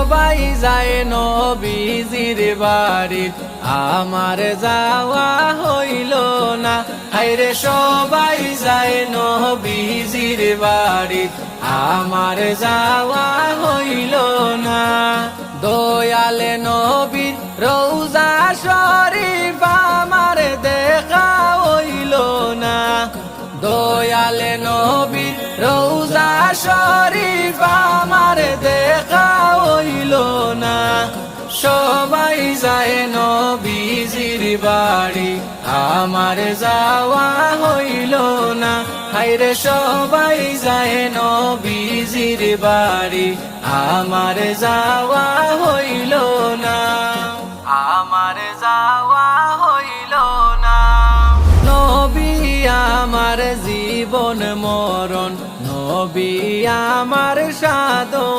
সবাই যায় নবীজির বাড়ি, আমার যাওয়া হইল না। হায়রে সবাই যায় নবীজির বাড়ি, আমার যাওয়া হইল না। দয়াল নবীর রওজা শরীফ আমার দেখা হইল না। দয়াল নবীর রওজা শরীফ আমার দেখা হইল না। সবাই যায় নবীজির বাড়ি, আমার যাওয়া হইল না। হায়রে সবাই যায় নবীজির বাড়ি, আমার যাওয়া হইল না। আমার যাওয়া হইল না। নবী আমার জীবন মরণ, নবী আমার সাধন।